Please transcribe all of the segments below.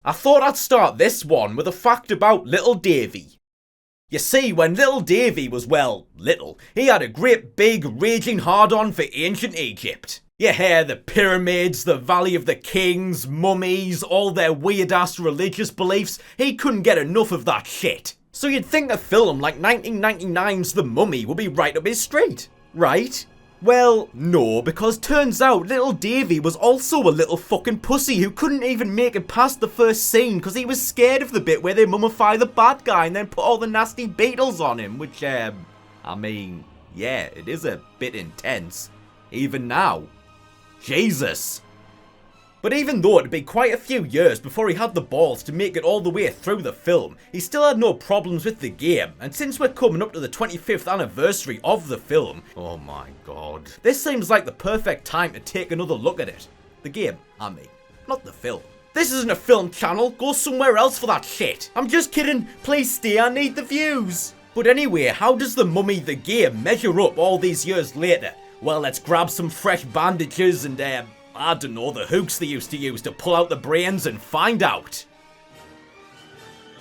I thought I'd start this one with a fact about little Davy. You see, when little Davy was, well, little, he had a great big raging hard-on for ancient Egypt. Yeah, the pyramids, the Valley of the Kings, mummies, all their weird-ass religious beliefs, he couldn't get enough of that shit. So you'd think a film like 1999's The Mummy would be right up his street, right? Well, no, because turns out little Davy was also a little fucking pussy who couldn't even make it past the first scene because he was scared of the bit where they mummify the bad guy and then put all the nasty beetles on him, which, I mean, yeah, it is a bit intense. Even now. Jesus. But even though it'd been quite a few years before he had the balls to make it all the way through the film, he still had no problems with the game, and since we're coming up to the 25th anniversary of the film, oh my god, this seems like the perfect time to take another look at it. The game, I mean, not the film. This isn't a film channel, go somewhere else for that shit. I'm just kidding, please stay, I need the views. But anyway, how does The Mummy the game measure up all these years later? Well, let's grab some fresh bandages and, I don't know, the hooks they used to use to pull out the brains and find out.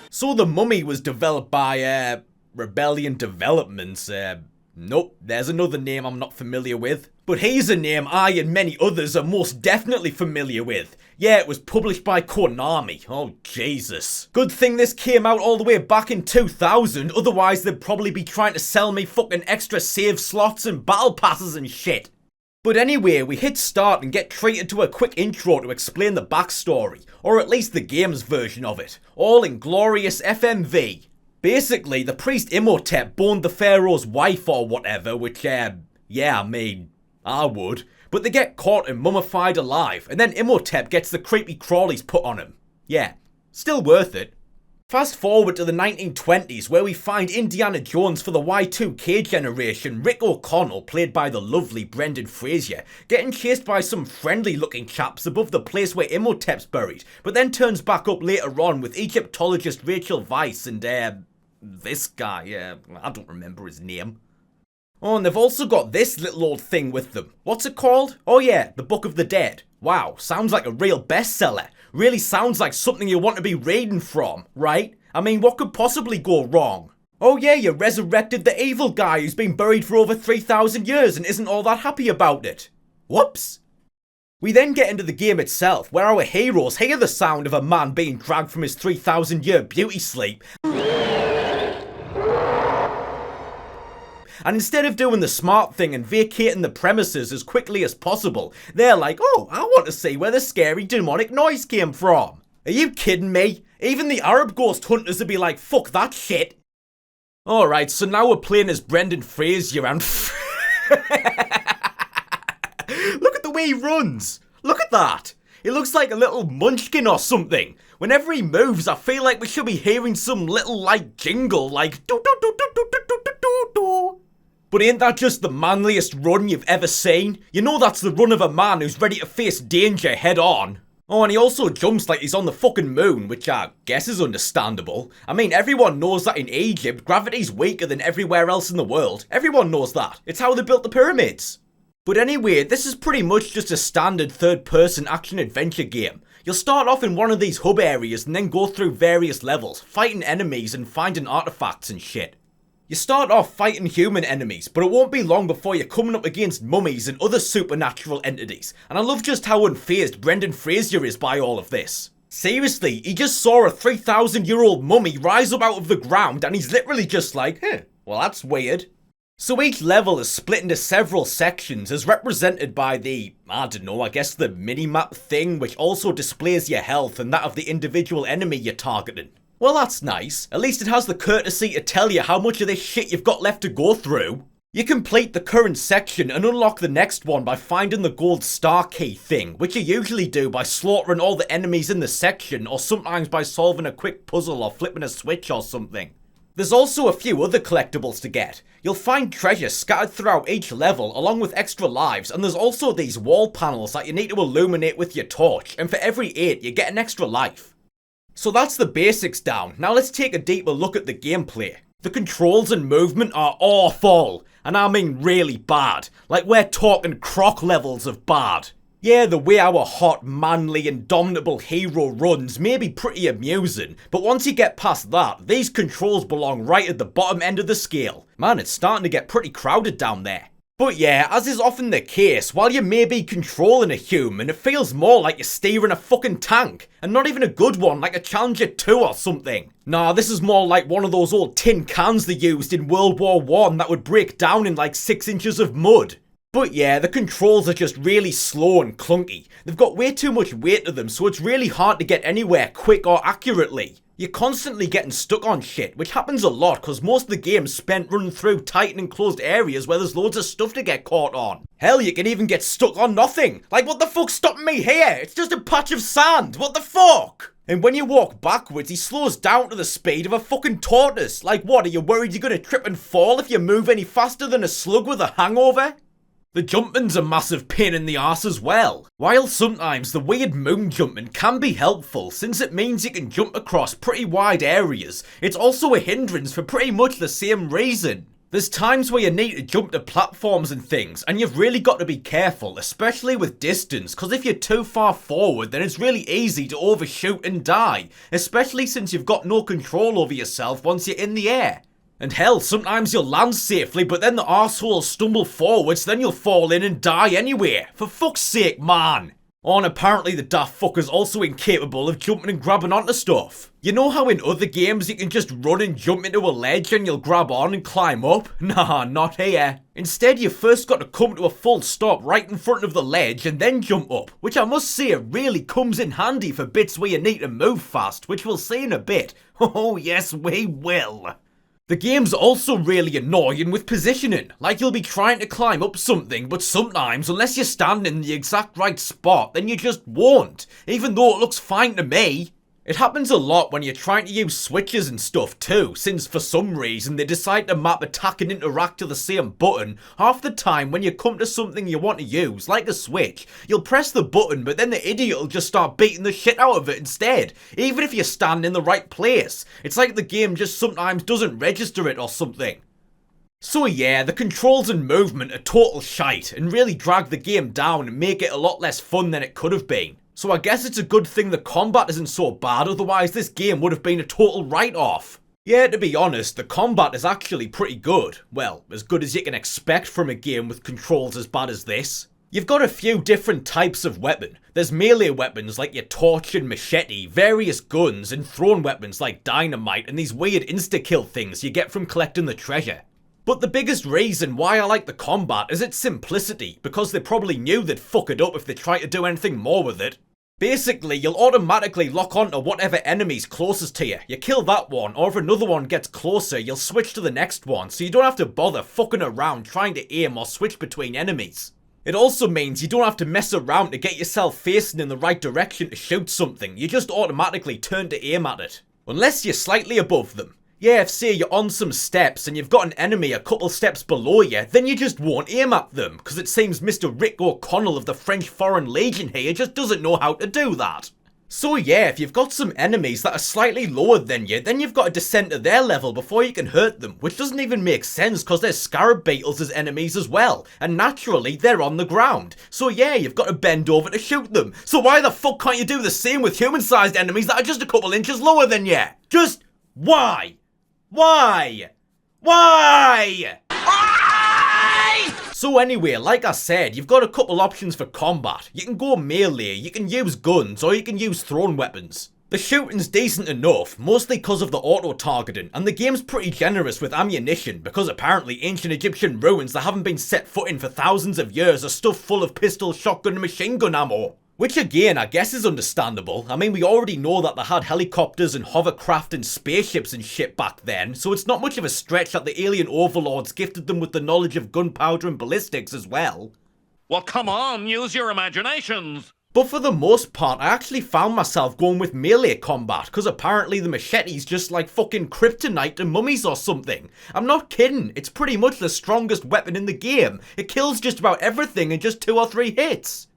So The Mummy was developed by, Rebellion Developments, nope, there's another name I'm not familiar with. But here's a name I and many others are most definitely familiar with. Yeah, it was published by Konami. Oh, Jesus. Good thing this came out all the way back in 2000, otherwise they'd probably be trying to sell me fucking extra save slots and battle passes and shit. But anyway, we hit start and get treated to a quick intro to explain the backstory, or at least the game's version of it, all in glorious FMV. Basically, the priest Imhotep boned the pharaoh's wife or whatever, which, yeah, I mean, I would. But they get caught and mummified alive, and then Imhotep gets the creepy crawlies put on him. Yeah, still worth it. Fast forward to the 1920s, where we find Indiana Jones for the Y2K generation, Rick O'Connell, played by the lovely Brendan Fraser, getting chased by some friendly looking chaps above the place where Imhotep's buried, but then turns back up later on with Egyptologist Rachel Weisz and, this guy, I don't remember his name. Oh, and they've also got this little old thing with them. What's it called? Oh yeah, the Book of the Dead. Wow, sounds like a real bestseller. Really sounds like something you want to be reading from, right? I mean, what could possibly go wrong? Oh yeah, you resurrected the evil guy who's been buried for over 3,000 years and isn't all that happy about it. Whoops. We then get into the game itself, where our heroes hear the sound of a man being dragged from his 3,000-year beauty sleep. And instead of doing the smart thing and vacating the premises as quickly as possible, they're like, oh, I want to see where the scary demonic noise came from. Are you kidding me? Even the Arab ghost hunters would be like, fuck that shit. Alright, so now we're playing as Brendan Fraser and... Look at the way he runs. Look at that. He looks like a little munchkin or something. Whenever he moves, I feel like we should be hearing some little, like, jingle, like... do do do do do do do do do. But ain't that just the manliest run you've ever seen? You know that's the run of a man who's ready to face danger head on. Oh, and he also jumps like he's on the fucking moon, which I guess is understandable. I mean, everyone knows that in Egypt, gravity's weaker than everywhere else in the world. Everyone knows that. It's how they built the pyramids. But anyway, this is pretty much just a standard third-person action-adventure game. You'll start off in one of these hub areas and then go through various levels, fighting enemies and finding artifacts and shit. You start off fighting human enemies, but it won't be long before you're coming up against mummies and other supernatural entities, and I love just how unfazed Brendan Fraser is by all of this. Seriously, he just saw a 3,000-year-old mummy rise up out of the ground and he's literally just like, well that's weird. So each level is split into several sections as represented by the, I don't know, I guess the mini-map thing, which also displays your health and that of the individual enemy you're targeting. Well, that's nice. At least it has the courtesy to tell you how much of this shit you've got left to go through. You complete the current section and unlock the next one by finding the gold star key thing, which you usually do by slaughtering all the enemies in the section, or sometimes by solving a quick puzzle or flipping a switch or something. There's also a few other collectibles to get. You'll find treasure scattered throughout each level along with extra lives, and there's also these wall panels that you need to illuminate with your torch, and for every 8 you get an extra life. So that's the basics down. Now let's take a deeper look at the gameplay. The controls and movement are awful, and I mean really bad. Like we're talking croc levels of bad. Yeah, the way our hot, manly, indomitable hero runs may be pretty amusing, but once you get past that, these controls belong right at the bottom end of the scale. Man, it's starting to get pretty crowded down there. But yeah, as is often the case, while you may be controlling a human, it feels more like you're steering a fucking tank, and not even a good one like a Challenger 2 or something. Nah, this is more like one of those old tin cans they used in World War I that would break down in like 6 inches of mud. But yeah, the controls are just really slow and clunky. They've got way too much weight to them, so it's really hard to get anywhere quick or accurately. You're constantly getting stuck on shit, which happens a lot because most of the game's spent running through tight and enclosed areas where there's loads of stuff to get caught on. Hell, you can even get stuck on nothing. Like, what the fuck's stopping me here? It's just a patch of sand. What the fuck? And when you walk backwards, he slows down to the speed of a fucking tortoise. Like, what, are you worried you're gonna trip and fall if you move any faster than a slug with a hangover? The jumping's a massive pain in the arse as well. While sometimes the weird moon jumping can be helpful since it means you can jump across pretty wide areas, it's also a hindrance for pretty much the same reason. There's times where you need to jump to platforms and things, and you've really got to be careful, especially with distance, because if you're too far forward then it's really easy to overshoot and die, especially since you've got no control over yourself once you're in the air. And hell, sometimes you'll land safely, but then the arseholes stumble forwards, then you'll fall in and die anyway. For fuck's sake, man! Oh, and apparently the daft fucker's also incapable of jumping and grabbing onto stuff. You know how in other games you can just run and jump into a ledge and you'll grab on and climb up? Nah, not here. Instead, you've first got to come to a full stop right in front of the ledge and then jump up, which I must say really comes in handy for bits where you need to move fast, which we'll see in a bit. Oh yes, we will. The game's also really annoying with positioning, like you'll be trying to climb up something, but sometimes, unless you're standing in the exact right spot, then you just won't, even though it looks fine to me. It happens a lot when you're trying to use switches and stuff too, since for some reason they decide to map attack and interact to the same button. Half the time when you come to something you want to use, like a switch, you'll press the button but then the idiot will just start beating the shit out of it instead, even if you stand in the right place. It's like the game just sometimes doesn't register it or something. So yeah, the controls and movement are total shite and really drag the game down and make it a lot less fun than it could have been. So I guess it's a good thing the combat isn't so bad, otherwise this game would have been a total write-off. Yeah, to be honest, the combat is actually pretty good. Well, as good as you can expect from a game with controls as bad as this. You've got a few different types of weapon. There's melee weapons like your torch and machete, various guns, and thrown weapons like dynamite and these weird insta-kill things you get from collecting the treasure. But the biggest reason why I like the combat is its simplicity, because they probably knew they'd fuck it up if they tried to do anything more with it. Basically, you'll automatically lock onto whatever enemy's closest to you. You kill that one, or if another one gets closer, you'll switch to the next one, so you don't have to bother fucking around trying to aim or switch between enemies. It also means you don't have to mess around to get yourself facing in the right direction to shoot something, you just automatically turn to aim at it. Unless you're slightly above them. Yeah, if say you're on some steps and you've got an enemy a couple steps below you, then you just won't aim at them, because it seems Mr. Rick O'Connell of the French Foreign Legion here just doesn't know how to do that. So yeah, if you've got some enemies that are slightly lower than you, then you've got to descend to their level before you can hurt them, which doesn't even make sense because there's scarab beetles as enemies as well, and naturally they're on the ground. So yeah, you've got to bend over to shoot them. So why the fuck can't you do the same with human-sized enemies that are just a couple inches lower than you? Just why? Why? Why? So anyway, like I said, you've got a couple options for combat. You can go melee, you can use guns, or you can use thrown weapons. The shooting's decent enough, mostly because of the auto-targeting, and the game's pretty generous with ammunition, because apparently ancient Egyptian ruins that haven't been set foot in for thousands of years are stuffed full of pistol, shotgun, and machine gun ammo. Which again, I guess is understandable. I mean, we already know that they had helicopters and hovercraft and spaceships and shit back then, so it's not much of a stretch that the alien overlords gifted them with the knowledge of gunpowder and ballistics as well. Well, come on, use your imaginations! But for the most part, I actually found myself going with melee combat, because apparently the machete's just like fucking kryptonite to mummies or something. I'm not kidding, it's pretty much the strongest weapon in the game. It kills just about everything in just 2 or 3 hits.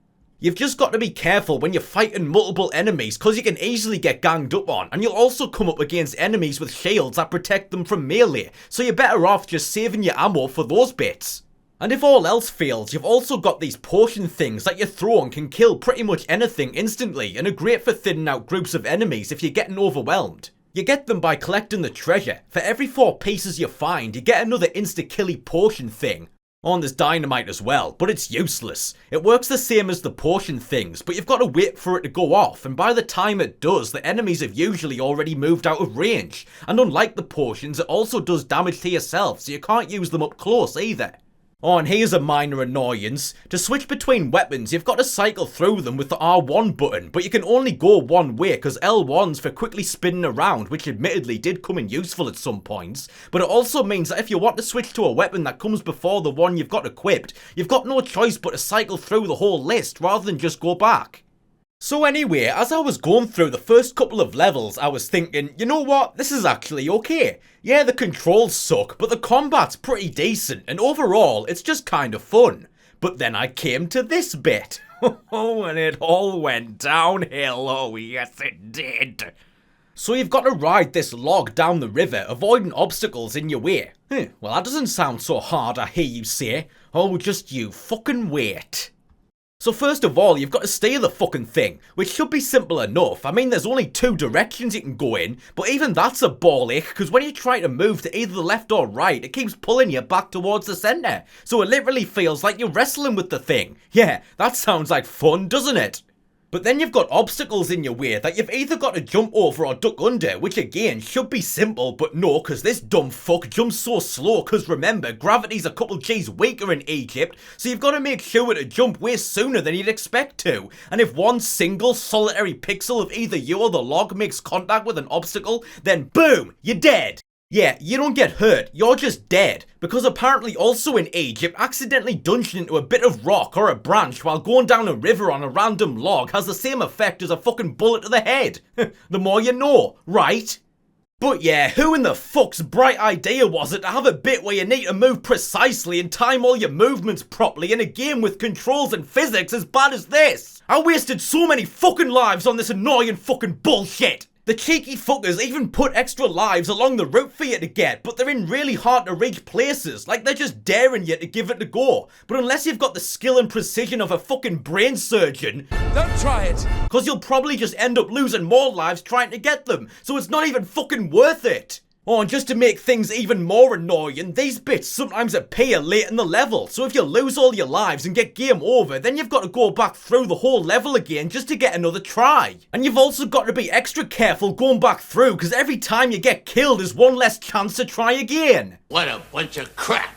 You've just got to be careful when you're fighting multiple enemies, because you can easily get ganged up on, and you'll also come up against enemies with shields that protect them from melee, so you're better off just saving your ammo for those bits. And if all else fails, you've also got these potion things that you throw and can kill pretty much anything instantly and are great for thinning out groups of enemies if you're getting overwhelmed. You get them by collecting the treasure. For every 4 pieces you find, you get another insta-killy potion thing. Oh, and there's dynamite as well, but it's useless. It works the same as the potion things, but you've got to wait for it to go off, and by the time it does, the enemies have usually already moved out of range. And unlike the potions, it also does damage to yourself, so you can't use them up close either. Oh, and here's a minor annoyance. To switch between weapons, you've got to cycle through them with the R1 button, but you can only go one way because L1's for quickly spinning around, which admittedly did come in useful at some points, but it also means that if you want to switch to a weapon that comes before the one you've got equipped, you've got no choice but to cycle through the whole list rather than just go back. So anyway, as I was going through the first couple of levels, I was thinking, you know what, this is actually okay. Yeah, the controls suck, but the combat's pretty decent, and overall, it's just kind of fun. But then I came to this bit. Oh, and it all went downhill. Oh, yes it did. So you've got to ride this log down the river, avoiding obstacles in your way. Well, that doesn't sound so hard, I hear you say. Oh, just you fucking wait. So first of all, you've got to steer the fucking thing, which should be simple enough. I mean, there's only 2 directions you can go in, but even that's a ball ache, because when you try to move to either the left or right, it keeps pulling you back towards the centre. So it literally feels like you're wrestling with the thing. Yeah, that sounds like fun, doesn't it? But then you've got obstacles in your way that you've either got to jump over or duck under, which again should be simple, but no, because this dumb fuck jumps so slow, because remember, gravity's a couple G's weaker in Egypt, so you've got to make sure to jump way sooner than you'd expect to. And if one single solitary pixel of either you or the log makes contact with an obstacle, then boom, you're dead. Yeah, you don't get hurt, you're just dead, because apparently also in Egypt, accidentally dungeoning into a bit of rock or a branch while going down a river on a random log has the same effect as a fucking bullet to the head. The more you know, right? But yeah, who in the fuck's bright idea was it to have a bit where you need to move precisely and time all your movements properly in a game with controls and physics as bad as this? I wasted so many fucking lives on this annoying fucking bullshit. The cheeky fuckers even put extra lives along the route for you to get, but they're in really hard to reach places, like they're just daring you to give it a go. But unless you've got the skill and precision of a fucking brain surgeon, don't try it, cause you'll probably just end up losing more lives trying to get them, so it's not even fucking worth it. Oh, and just to make things even more annoying, these bits sometimes appear late in the level, so if you lose all your lives and get game over, then you've got to go back through the whole level again just to get another try. And you've also got to be extra careful going back through, because every time you get killed is one less chance to try again. What a bunch of crap.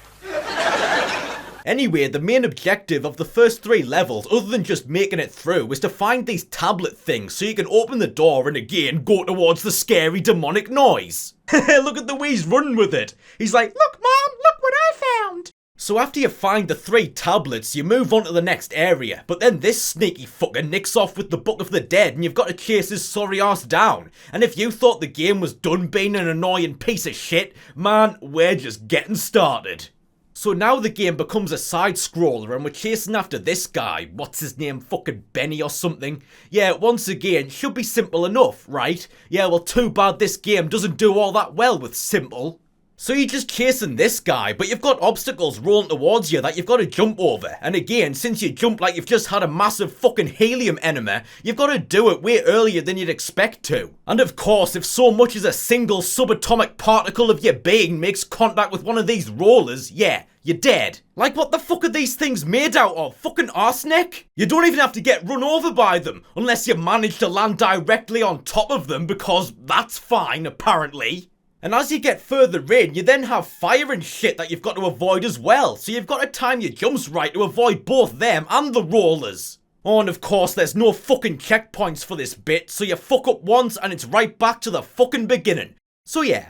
Anyway, the main objective of the first 3 levels, other than just making it through, is to find these tablet things so you can open the door and again go towards the scary demonic noise. Look at the way he's running with it. He's like, look mom, look what I found. So after you find the 3 tablets, you move on to the next area, but then this sneaky fucker nicks off with the Book of the Dead and you've got to chase his sorry ass down. And if you thought the game was done being an annoying piece of shit, man, we're just getting started. So now the game becomes a side-scroller and we're chasing after this guy, what's his name, fucking Benny or something? Yeah, once again, should be simple enough, right? Yeah, well too bad this game doesn't do all that well with simple. So you're just chasing this guy, but you've got obstacles rolling towards you that you've got to jump over. And again, since you jump like you've just had a massive fucking helium enema, you've got to do it way earlier than you'd expect to. And of course, if so much as a single subatomic particle of your being makes contact with one of these rollers, yeah, you're dead. Like what the fuck are these things made out of? Fucking arsenic? You don't even have to get run over by them, unless you manage to land directly on top of them, because that's fine, apparently. And as you get further in, you then have fire and shit that you've got to avoid as well, so you've got to time your jumps right to avoid both them and the rollers. Oh, and of course there's no fucking checkpoints for this bit, so you fuck up once and it's right back to the fucking beginning. So yeah,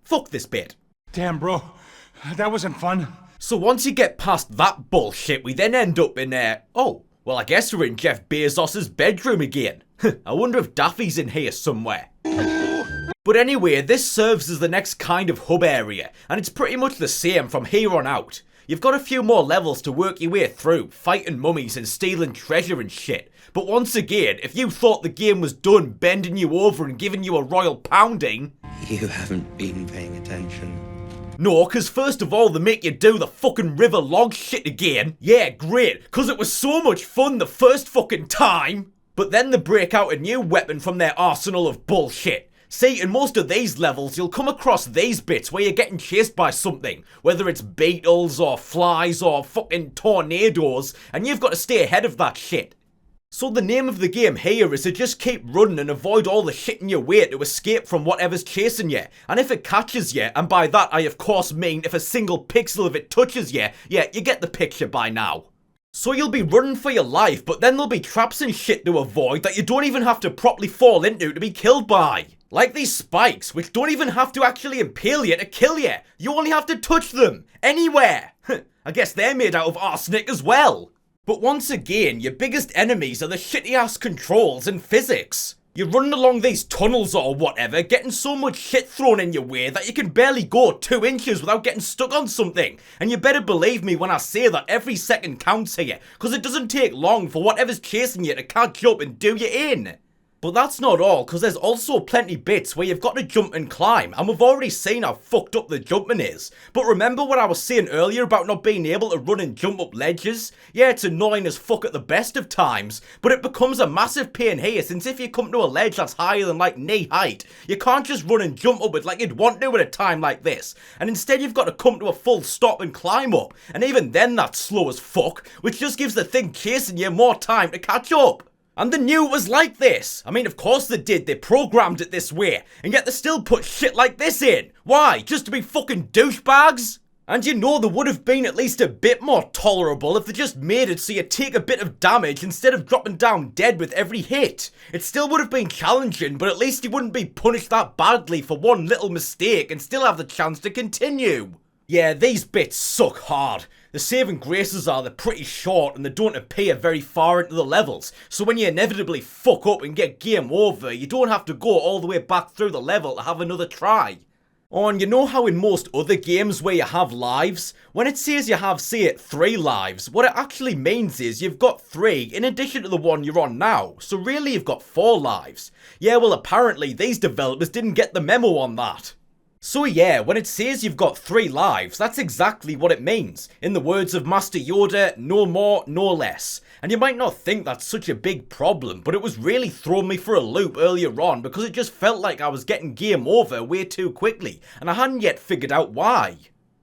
fuck this bit. Damn bro, that wasn't fun. So once you get past that bullshit, we then end up in oh, well I guess we're in Jeff Bezos's bedroom again. I wonder if Daffy's in here somewhere. But anyway, this serves as the next kind of hub area, and it's pretty much the same from here on out. You've got a few more levels to work your way through, fighting mummies and stealing treasure and shit. But once again, if you thought the game was done bending you over and giving you a royal pounding, you haven't been paying attention. No, cause first of all they make you do the fucking river log shit again. Yeah, great, cause it was so much fun the first fucking time. But then they break out a new weapon from their arsenal of bullshit. See, in most of these levels, you'll come across these bits where you're getting chased by something, whether it's beetles or flies or fucking tornadoes, and you've got to stay ahead of that shit. So the name of the game here is to just keep running and avoid all the shit in your way to escape from whatever's chasing you. And if it catches you, and by that I of course mean if a single pixel of it touches you, yeah, you get the picture by now. So you'll be running for your life, but then there'll be traps and shit to avoid that you don't even have to properly fall into to be killed by. Like these spikes, which don't even have to actually impale you to kill you. You only have to touch them. Anywhere. I guess they're made out of arsenic as well. But once again, your biggest enemies are the shitty ass controls and physics. You're running along these tunnels or whatever, getting so much shit thrown in your way that you can barely go 2 inches without getting stuck on something. And you better believe me when I say that every second counts here, cause it doesn't take long for whatever's chasing you to catch up and do you in. But that's not all, cause there's also plenty bits where you've got to jump and climb, and we've already seen how fucked up the jumping is. But remember what I was saying earlier about not being able to run and jump up ledges? Yeah, it's annoying as fuck at the best of times, but it becomes a massive pain here, since if you come to a ledge that's higher than like knee height, you can't just run and jump up it like you'd want to at a time like this, and instead you've got to come to a full stop and climb up, and even then that's slow as fuck, which just gives the thing chasing you more time to catch up. And they knew it was like this. I mean, of course they did. They programmed it this way. And yet they still put shit like this in. Why? Just to be fucking douchebags? And you know they would have been at least a bit more tolerable if they just made it so you take a bit of damage instead of dropping down dead with every hit. It still would have been challenging, but at least you wouldn't be punished that badly for one little mistake and still have the chance to continue. Yeah, these bits suck hard. The saving graces are they're pretty short and they don't appear very far into the levels, so when you inevitably fuck up and get game over, you don't have to go all the way back through the level to have another try. Oh, and you know how in most other games where you have lives, when it says you have, say it, 3 lives, what it actually means is you've got 3 in addition to the one you're on now, so really you've got 4 lives. Yeah, well apparently these developers didn't get the memo on that. So yeah, when it says you've got 3 lives, that's exactly what it means. In the words of Master Yoda, no more, no less. And you might not think that's such a big problem, but it was really throwing me for a loop earlier on because it just felt like I was getting game over way too quickly, and I hadn't yet figured out why.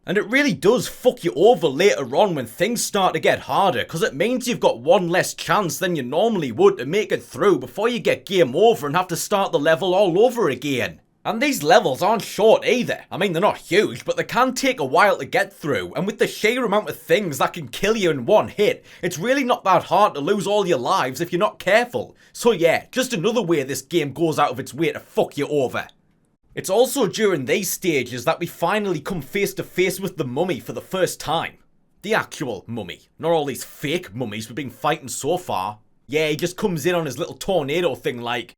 And it really does fuck you over later on when things start to get harder, because it means you've got one less chance than you normally would to make it through before you get game over and have to start the level all over again. And these levels aren't short either. I mean, they're not huge, but they can take a while to get through, and with the sheer amount of things that can kill you in one hit, it's really not that hard to lose all your lives if you're not careful. So yeah, just another way this game goes out of its way to fuck you over. It's also during these stages that we finally come face to face with the mummy for the first time. The actual mummy, not all these fake mummies we've been fighting so far. Yeah, he just comes in on his little tornado thing like...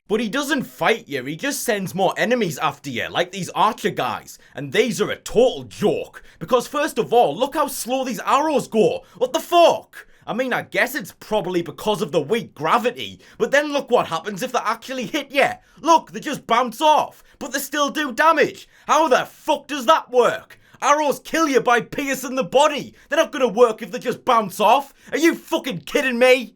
But he doesn't fight you, he just sends more enemies after you, like these archer guys. And these are a total joke. Because first of all, look how slow these arrows go. What the fuck? I mean, I guess it's probably because of the weak gravity, but then look what happens if they actually hit you. Look, they just bounce off, but they still do damage. How the fuck does that work? Arrows kill you by piercing the body. They're not gonna work if they just bounce off. Are you fucking kidding me?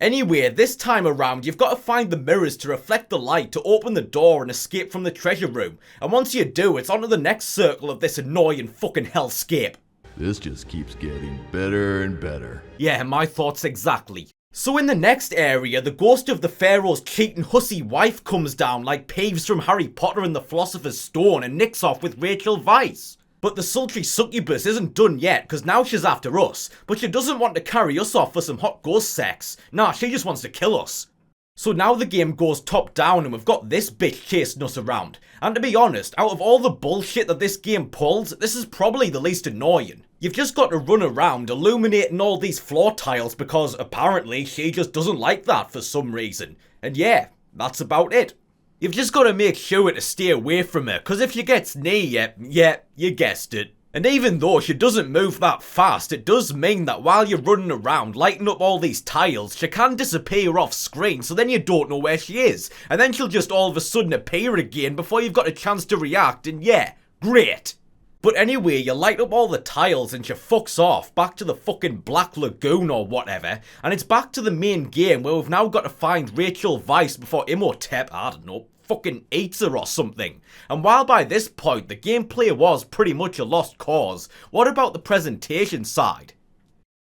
Anyway, this time around, you've got to find the mirrors to reflect the light to open the door and escape from the treasure room. And once you do, it's on to the next circle of this annoying fucking hellscape. This just keeps getting better and better. Yeah, my thoughts exactly. So in the next area, the ghost of the Pharaoh's cheating hussy wife comes down like Peeves from Harry Potter and the Philosopher's Stone and nicks off with Rachel Weisz. But the sultry succubus isn't done yet, because now she's after us, but she doesn't want to carry us off for some hot ghost sex. Nah, she just wants to kill us. So now the game goes top down and we've got this bitch chasing us around. And to be honest, out of all the bullshit that this game pulls, this is probably the least annoying. You've just got to run around illuminating all these floor tiles because apparently she just doesn't like that for some reason. And yeah, that's about it. You've just got to make sure to stay away from her, because if you get near, yeah, you guessed it, And even though she doesn't move that fast, it does mean that while you're running around lighting up all these tiles, she can disappear off screen, so then you don't know where she is. And then she'll just all of a sudden appear again before you've got a chance to react, and yeah, great. But anyway, you light up all the tiles and she fucks off back to the fucking Black Lagoon or whatever, and it's back to the main game where we've now got to find Rachel Weisz before Imhotep, I don't know, fucking eats her or something. And while by this point the gameplay was pretty much a lost cause, what about the presentation side?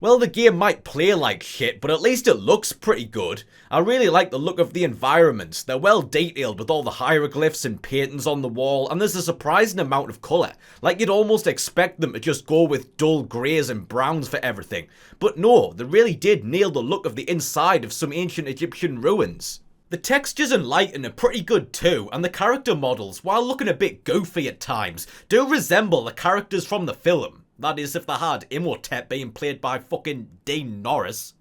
Well, the game might play like shit, but at least it looks pretty good. I really like the look of the environments. They're well detailed with all the hieroglyphs and paintings on the wall, and there's a surprising amount of colour. Like you'd almost expect them to just go with dull greys and browns for everything. But no, they really did nail the look of the inside of some ancient Egyptian ruins. The textures and lighting are pretty good too, and the character models, while looking a bit goofy at times, do resemble the characters from the film. That is, if they had Imhotep being played by fucking Dean Norris.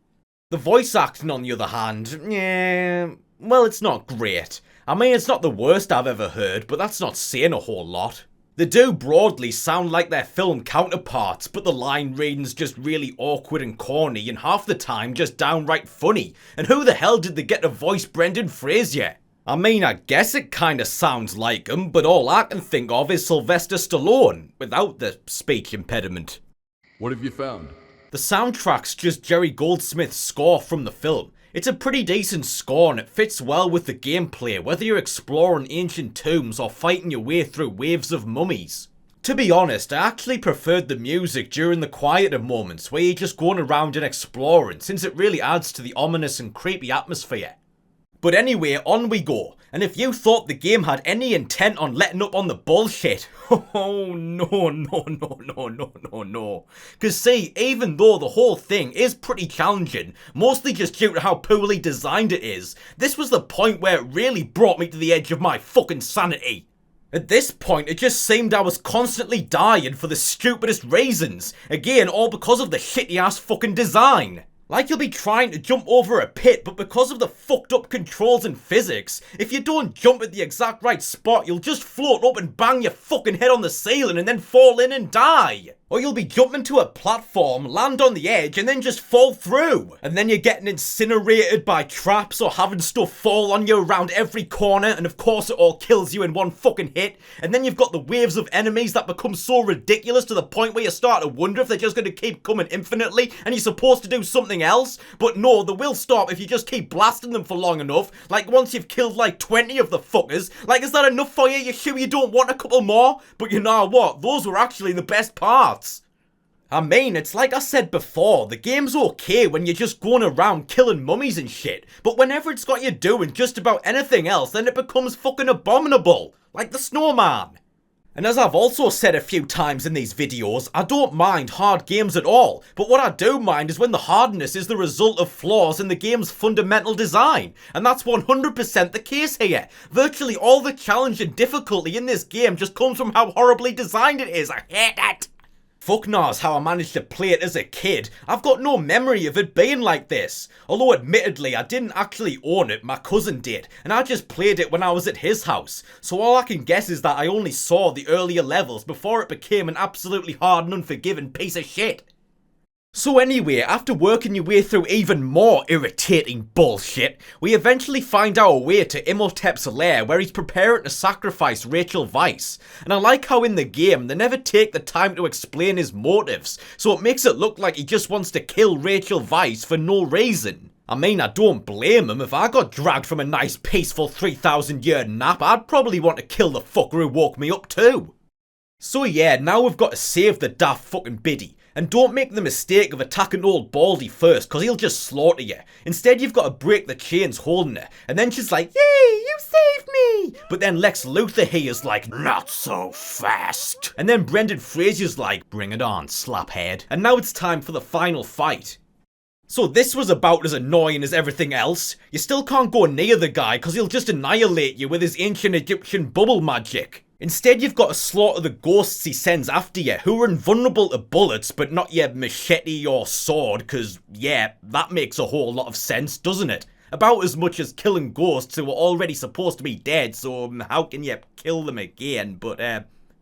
The voice acting, on the other hand, yeah, well, it's not great. I mean, it's not the worst I've ever heard, but that's not saying a whole lot. They do broadly sound like their film counterparts, but the line reading's just really awkward and corny, and half the time just downright funny. And who the hell did they get to voice Brendan Fraser? I mean, I guess it kinda sounds like him, but all I can think of is Sylvester Stallone, without the speech impediment. What have you found? The soundtrack's just Jerry Goldsmith's score from the film. It's a pretty decent score and it fits well with the gameplay, whether you're exploring ancient tombs or fighting your way through waves of mummies. To be honest, I actually preferred the music during the quieter moments, where you're just going around and exploring, since it really adds to the ominous and creepy atmosphere. But anyway, on we go. And if you thought the game had any intent on letting up on the bullshit, oh no. Cause see, even though the whole thing is pretty challenging, mostly just due to how poorly designed it is, this was the point where it really brought me to the edge of my fucking sanity. At this point, it just seemed I was constantly dying for the stupidest reasons. Again, all because of the shitty ass fucking design. Like you'll be trying to jump over a pit, but because of the fucked up controls and physics, if you don't jump at the exact right spot, you'll just float up and bang your fucking head on the ceiling and then fall in and die. Or you'll be jumping to a platform, land on the edge, and then just fall through. And then you're getting incinerated by traps or having stuff fall on you around every corner, and of course it all kills you in one fucking hit. And then you've got the waves of enemies that become so ridiculous to the point where you start to wonder if they're just going to keep coming infinitely, and you're supposed to do something else. But no, they will stop if you just keep blasting them for long enough. Like once you've killed like 20 of the fuckers. Like, is that enough for you? You sure you don't want a couple more? But you know what? Those were actually the best parts. I mean, it's like I said before, the game's okay when you're just going around killing mummies and shit, but whenever it's got you doing just about anything else, then it becomes fucking abominable, like the snowman. And as I've also said a few times in these videos, I don't mind hard games at all, but what I do mind is when the hardness is the result of flaws in the game's fundamental design, and that's 100% the case here. Virtually all the challenge and difficulty in this game just comes from how horribly designed it is. I hate it! Fuck knows how I managed to play it as a kid. I've got no memory of it being like this. Although admittedly I didn't actually own it, my cousin did, and I just played it when I was at his house. So all I can guess is that I only saw the earlier levels before it became an absolutely hard and unforgiving piece of shit. So anyway, after working your way through even more irritating bullshit, we eventually find our way to Imhotep's lair where he's preparing to sacrifice Rachel Weisz. And I like how in the game they never take the time to explain his motives, so it makes it look like he just wants to kill Rachel Weisz for no reason. I mean, I don't blame him. If I got dragged from a nice peaceful 3,000-year nap, I'd probably want to kill the fucker who woke me up too. So yeah, now we've got to save the daft fucking biddy. And don't make the mistake of attacking old Baldy first, cause he'll just slaughter you. Instead you've got to break the chains holding her, and then she's like, "Yay, you saved me!" But then Lex Luthor here is like, "Not so fast!" And then Brendan Fraser's like, "Bring it on, slaphead." And now it's time for the final fight. So this was about as annoying as everything else. You still can't go near the guy cause he'll just annihilate you with his ancient Egyptian bubble magic. Instead, you've got to slaughter the ghosts he sends after you, who are invulnerable to bullets, but not your machete or sword, cause, yeah, that makes a whole lot of sense, doesn't it? About as much as killing ghosts who are already supposed to be dead, so how can you kill them again? But,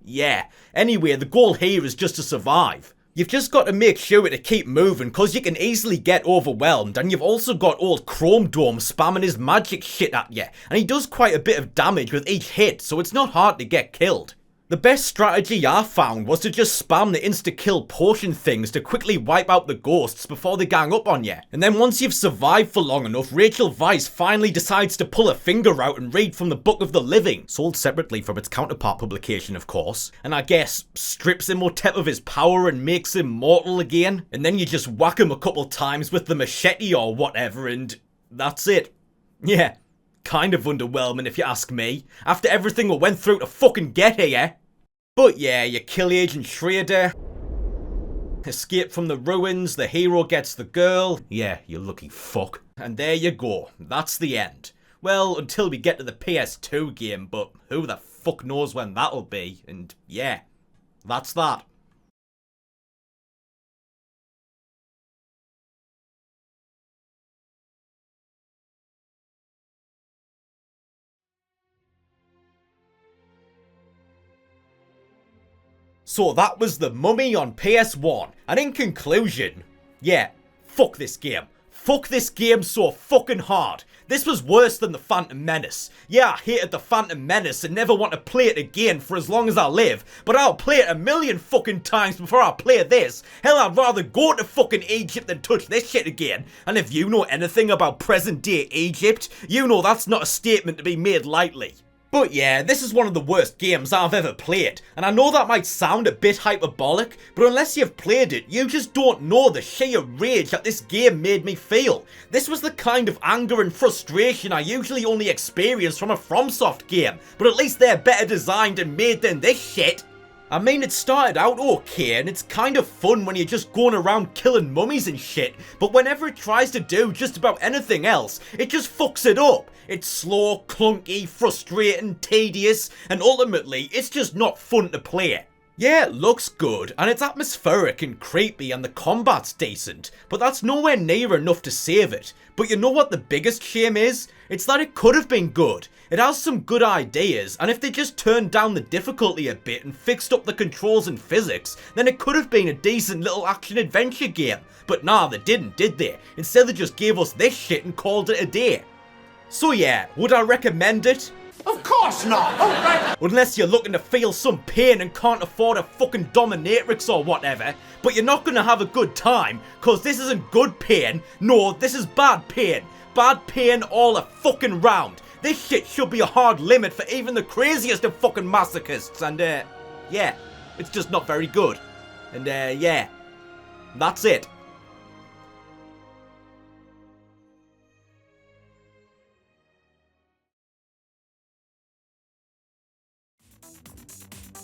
yeah. Anyway, the goal here is just to survive. You've just got to make sure to keep moving because you can easily get overwhelmed, and you've also got old Chrome Dome spamming his magic shit at you, and he does quite a bit of damage with each hit, so it's not hard to get killed. The best strategy I found was to just spam the insta-kill potion things to quickly wipe out the ghosts before they gang up on you. And then once you've survived for long enough, Rachel Weisz finally decides to pull a finger out and read from the Book of the Living, sold separately from its counterpart publication of course, and I guess strips Imhotep of his power and makes him mortal again. And then you just whack him a couple times with the machete or whatever and that's it. Yeah, kind of underwhelming if you ask me, after everything we went through to fucking get here. But yeah, you kill Agent Schrader, escape from the ruins, the hero gets the girl, yeah, you lucky fuck. And there you go, that's the end. Well, until we get to the PS2 game, but who the fuck knows when that'll be, and yeah, that's that. So that was The Mummy on PS1, and in conclusion, yeah, fuck this game. Fuck this game so fucking hard. This was worse than The Phantom Menace. Yeah, I hated The Phantom Menace and never want to play it again for as long as I live, but I'll play it a million fucking times before I play this. Hell, I'd rather go to fucking Egypt than touch this shit again. And if you know anything about present day Egypt, you know that's not a statement to be made lightly. But yeah, this is one of the worst games I've ever played, and I know that might sound a bit hyperbolic, but unless you've played it, you just don't know the sheer rage that this game made me feel. This was the kind of anger and frustration I usually only experience from a FromSoft game, but at least they're better designed and made than this shit. I mean, it started out okay, and it's kind of fun when you're just going around killing mummies and shit, but whenever it tries to do just about anything else, it just fucks it up. It's slow, clunky, frustrating, tedious, and ultimately, it's just not fun to play. Yeah, it looks good, and it's atmospheric and creepy, and the combat's decent, but that's nowhere near enough to save it. But you know what the biggest shame is? It's that it could have been good. It has some good ideas, and if they just turned down the difficulty a bit and fixed up the controls and physics, then it could have been a decent little action-adventure game. But nah, they didn't, did they? Instead they just gave us this shit and called it a day. So yeah, would I recommend it? Of course not! Alright! Unless you're looking to feel some pain and can't afford a fucking dominatrix or whatever, but you're not gonna have a good time, cause this isn't good pain, no, this is bad pain. Bad pain all a fucking round. This shit should be a hard limit for even the craziest of fucking masochists, and yeah, it's just not very good. And yeah, that's it.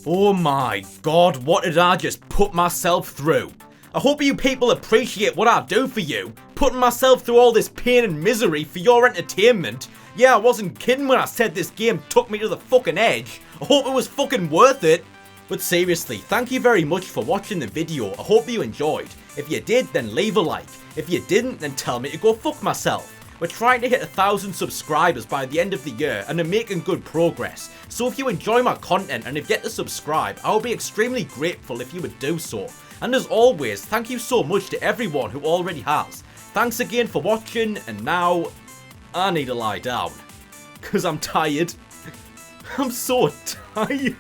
Oh my god, what did I just put myself through? I hope you people appreciate what I do for you, putting myself through all this pain and misery for your entertainment. Yeah, I wasn't kidding when I said this game took me to the fucking edge. I hope it was fucking worth it. But seriously, thank you very much for watching the video. I hope you enjoyed. If you did, then leave a like. If you didn't, then tell me to go fuck myself. We're trying to hit 1,000 subscribers by the end of the year and are making good progress. So if you enjoy my content and have yet to subscribe, I would be extremely grateful if you would do so. And as always, thank you so much to everyone who already has. Thanks again for watching, and now I need to lie down. Cause I'm tired. I'm so tired.